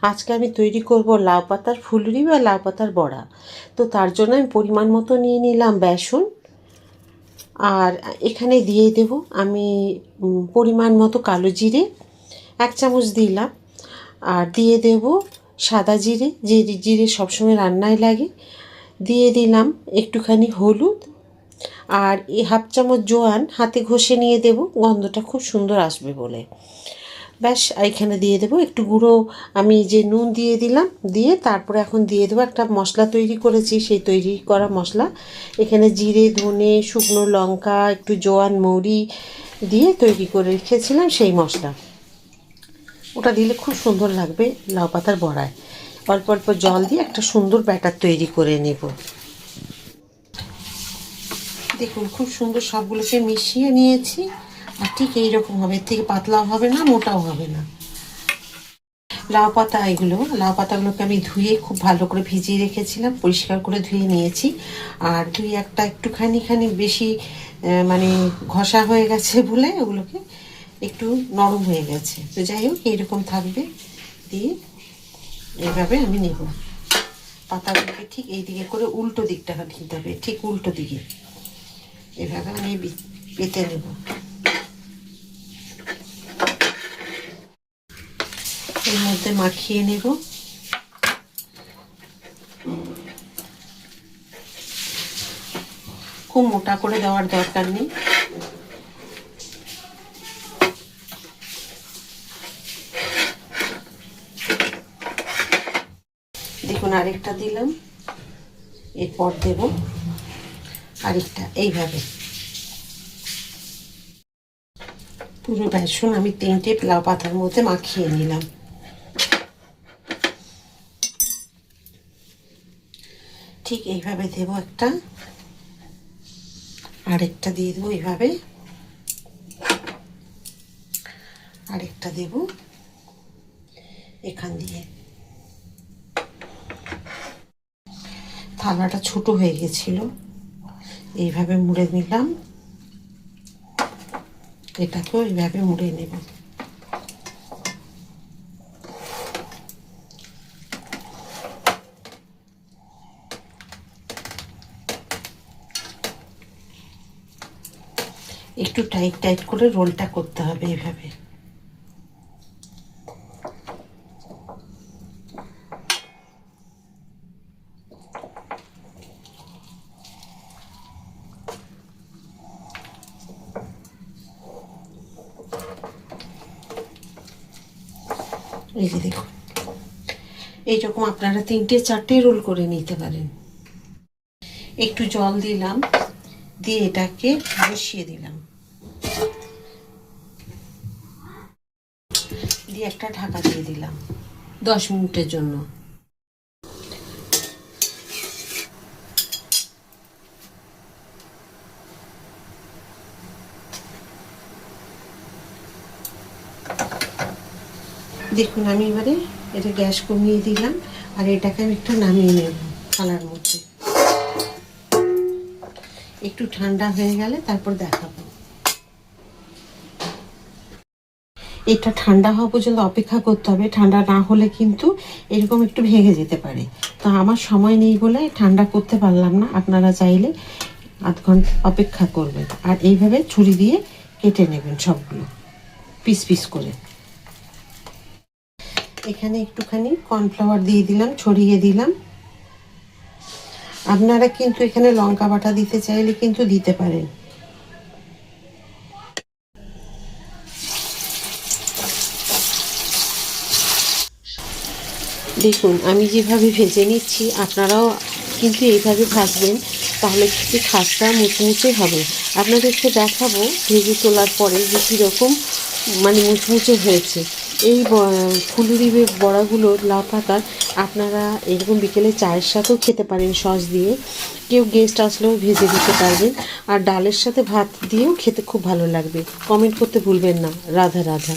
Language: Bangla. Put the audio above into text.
আজকে আমি তৈরি করব লাউ পাতার ফুলুরি বা লাউ পাতার বড়া। তো তার জন্য আমি পরিমাণ মতো নিয়ে নিলাম বেসন, আর এখানে দিয়ে দেব আমি পরিমাণ মতো কালো জিরে 1 চামচ দিলাম, আর দিয়ে দেব সাদা জিরে, যে জিরে সবসময় রান্নায় লাগে। দিয়ে দিলাম একটুখানি হলুদ, আর এই 1/2 চামচ জোয়ান হাতে ঘষে নিয়ে দেব, গন্ধটা খুব সুন্দর আসবে বলে। ব্যাস, এখানে দিয়ে দেবো একটু গুঁড়ো, আমি যে নুন দিয়ে দিলাম, দিয়ে তারপরে এখন দিয়ে দেবো একটা মশলা তৈরি করেছি, সেই তৈরি করা মশলা। এখানে জিরে, ধনে, শুকনো লঙ্কা, একটু জোয়ান, মৌরি দিয়ে তৈরি করে রেখেছিলাম সেই মশলা। ওটা দিলে খুব সুন্দর লাগবে লাউ পাতার বড়ায়। অল্প অল্প জল দিয়ে একটা সুন্দর ব্যাটার তৈরি করে নেব। দেখুন খুব সুন্দর সবগুলোকে মিশিয়ে নিয়েছি, আর ঠিক এইরকম হবে, এর থেকে পাতলাও হবে না, মোটাও হবে না। লাউ পাতাগুলোকে আমি ধুয়ে খুব ভালো করে ভিজিয়ে রেখেছিলাম, পরিষ্কার করে ধুয়ে নিয়েছি। আর একটা একটুখানি বেশি মানে ঘষা হয়ে গেছে বলে ওগুলোকে একটু নরম হয়ে গেছে। তো যাই হোক, এইরকম থাকবে। দিয়ে এইভাবে আমি নেব পাতাগুলোকে, ঠিক এই দিকে করে উল্টো দিকটা দিতে হবে, ঠিক উল্টো দিকে এভাবে আমি পেতে নেব। এর মধ্যে মাখিয়ে নেব। খুব মোটা করে দেওয়ার দরকার নেই। দেখুন আরেকটা দিলাম, এরপর দেব আরেকটা। এইভাবে পুরো বেসন আমি 3টে লাউ পাতার মধ্যে মাখিয়ে নিলাম। ঠিক এইভাবে দেবো একটা, আরেকটা দিয়ে দেবো এইভাবে, আরেকটা দেব এখান দিয়ে। থালাটা ছোট হয়ে গেছিল, এইভাবে মুড়ে নিলাম, এটাকেও এইভাবে মুড়ে নেব। একটু টাইট টাইট করে রোলটা করতে হবে এইভাবে। এই যে দেখুন, এইরকম আপনারা 3টে-4টে রোল করে নিতে পারেন। একটু জল দিলাম, দিয়ে এটাকে বসিয়ে দিলাম, দিয়ে একটা ঢাকা দিয়ে দিলাম 10 মিনিটের জন্য। দেখুন আমি এবারে এটা গ্যাস কমিয়ে দিলাম, আর এটাকে আমি একটু নামিয়ে নেব থালার মধ্যে। একটু ঠান্ডা হয়ে গেলে তারপর দেখাবো। এটা ঠান্ডা হওয়া পর্যন্ত অপেক্ষা করতে হবে, ঠান্ডা না হলে কিন্তু এরকম একটু ভেঙে যেতে পারে। তো আমার সময় নেই বলে ঠান্ডা করতে পারলাম না, আপনারা চাইলে আধ ঘন্টা অপেক্ষা করবেন। আর এইভাবে ছুরি দিয়ে কেটে নেবেন সবগুলো পিস পিস করে। এখানে একটুখানি কর্নফ্লাওয়ার দিয়ে দিলাম, ছড়িয়ে দিলাম। আপনারা কিন্তু এখানে লঙ্কা বাটা দিতে চাইলে কিন্তু দিতে পারেন। দেখুন আমি যেভাবে ভেজে নিচ্ছি, আপনারাও কিন্তু এইভাবে ভাজবেন, তাহলে খেতে খাস্তা মুচমুচে হবে। আপনাদেরকে দেখাবো ভেজে তোলার পরে যে কীরকম মানে মুচমুচে হয়েছে। এই ফুলুরি বড়াগুলো লাউ পাতার আপনারা এরকম বিকেলে চায়ের সাথেও খেতে পারেন সস দিয়ে, কেউ গেস্ট আসলেও ভেজে দিতে পারবেন, আর ডালের সাথে ভাত দিয়েও খেতে খুব ভালো লাগবে। কমেন্ট করতে ভুলবেন না। রাধা রাধা।